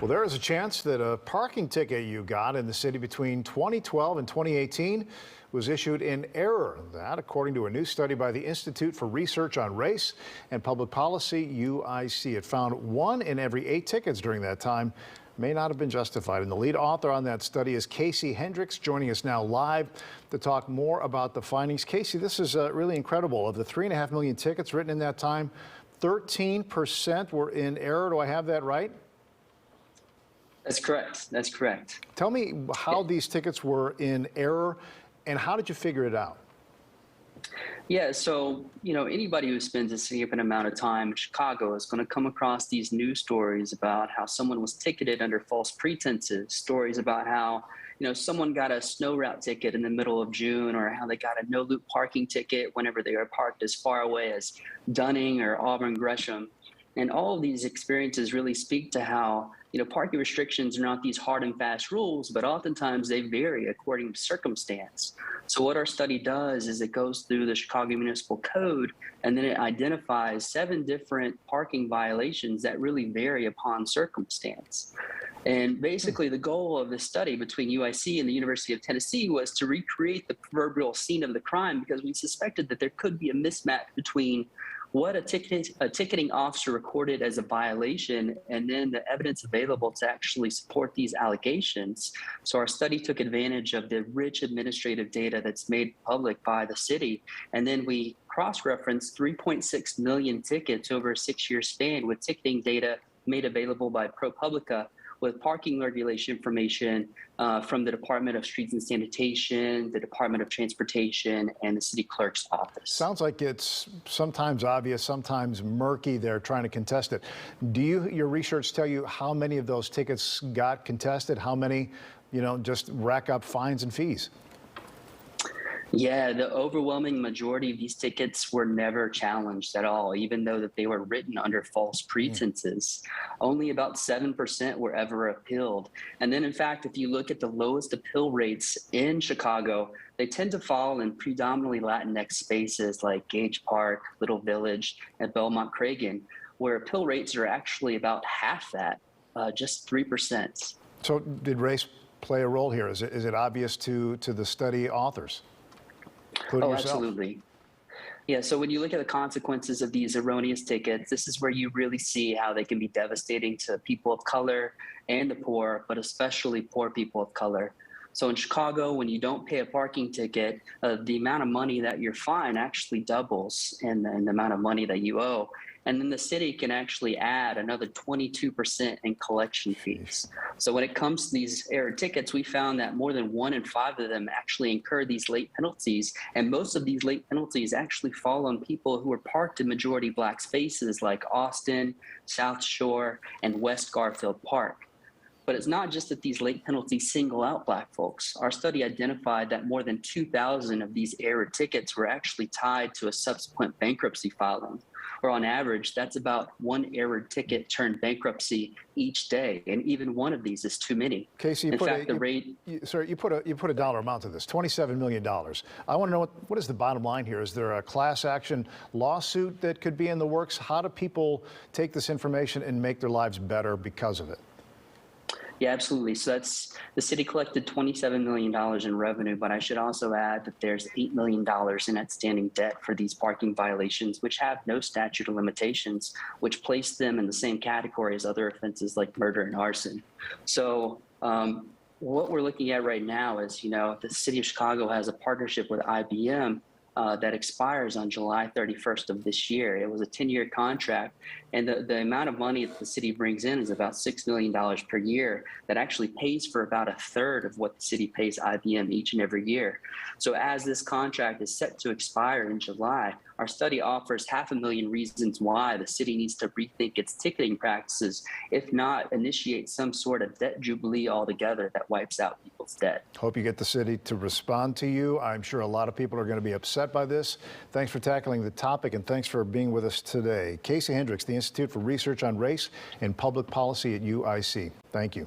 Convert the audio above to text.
Well, there is a chance that a parking ticket you got in the city between 2012 and 2018 was issued in error. That, according to a new study by the Institute for Research on Race and Public Policy, UIC. It found 1 in every 8 tickets during that time may not have been justified. And the lead author on that study is Casey Hendricks, joining us now live to talk more about the findings. Casey, this is really incredible. Of the 3.5 million tickets written in that time, 13% were in error. Do I have that right? That's correct. That's correct. Tell me how these tickets were in error and how did you figure it out? Yeah, so, anybody who spends a significant amount of time in Chicago is going to come across these news stories about how someone was ticketed under false pretenses, stories about how, someone got a snow route ticket in the middle of June, or how they got a no-loop parking ticket whenever they were parked as far away as Dunning or Auburn Gresham. And all of these experiences really speak to how, parking restrictions are not these hard and fast rules, but oftentimes they vary according to circumstance. So what our study does is it goes through the Chicago Municipal Code, and then it identifies 7 different parking violations that really vary upon circumstance. And basically the goal of this study between UIC and the University of Tennessee was to recreate the proverbial scene of the crime, because we suspected that there could be a mismatch between what a ticketing officer recorded as a violation and then the evidence available to actually support these allegations. So our study took advantage of the rich administrative data that's made public by the city, and then we cross-referenced 3.6 million tickets over a 6-year span with ticketing data made available by ProPublica, with parking regulation information from the Department of Streets and Sanitation, the Department of Transportation, and the city clerk's office. Sounds like it's sometimes obvious, sometimes murky. They're trying to contest it. Do your research tell you how many of those tickets got contested? How many, just rack up fines and fees? Yeah, the overwhelming majority of these tickets were never challenged at all, even though that they were written under false pretenses. Only about 7% were ever appealed. And then, in fact, if you look at the lowest appeal rates in Chicago, they tend to fall in predominantly Latinx spaces like Gage Park, Little Village, and Belmont Cragen, where appeal rates are actually about half that, just 3%. So did race play a role here? Is it obvious to the study authors? Oh, absolutely. Yeah, so when you look at the consequences of these erroneous tickets, this is where you really see how they can be devastating to people of color and the poor, but especially poor people of color. So in Chicago, when you don't pay a parking ticket, the amount of money that you're fined actually doubles in the amount of money that you owe. And then the city can actually add another 22% in collection fees. So when it comes to these error tickets, we found that more than 1 in 5 of them actually incur these late penalties. And most of these late penalties actually fall on people who are parked in majority Black spaces like Austin, South Shore, and West Garfield Park. But it's not just that these late penalties single out Black folks. Our study identified that more than 2,000 of these error tickets were actually tied to a subsequent bankruptcy filing, or on average, that's about 1 error ticket turned bankruptcy each day, and even one of these is too many. Casey, you put a dollar amount to this, $27 million. I want to know what is the bottom line here? Is there a class action lawsuit that could be in the works? How do people take this information and make their lives better because of it? Yeah, absolutely. So the city collected $27 million in revenue, but I should also add that there's $8 million in outstanding debt for these parking violations, which have no statute of limitations, which place them in the same category as other offenses like murder and arson. So what we're looking at right now is, the city of Chicago has a partnership with IBM that expires on July 31st of this year. It was a 10-year contract, and the amount of money that the city brings in is about $6 million per year that actually pays for about 1/3 of what the city pays IBM each and every year. So as this contract is set to expire in July, our study offers 500,000 reasons why the city needs to rethink its ticketing practices, if not initiate some sort of debt jubilee altogether that wipes out people's debt. Hope you get the city to respond to you. I'm sure a lot of people are going to be upset by this. Thanks for tackling the topic, and thanks for being with us today. Casey Hendricks, the Institute for Research on Race and Public Policy at UIC. Thank you.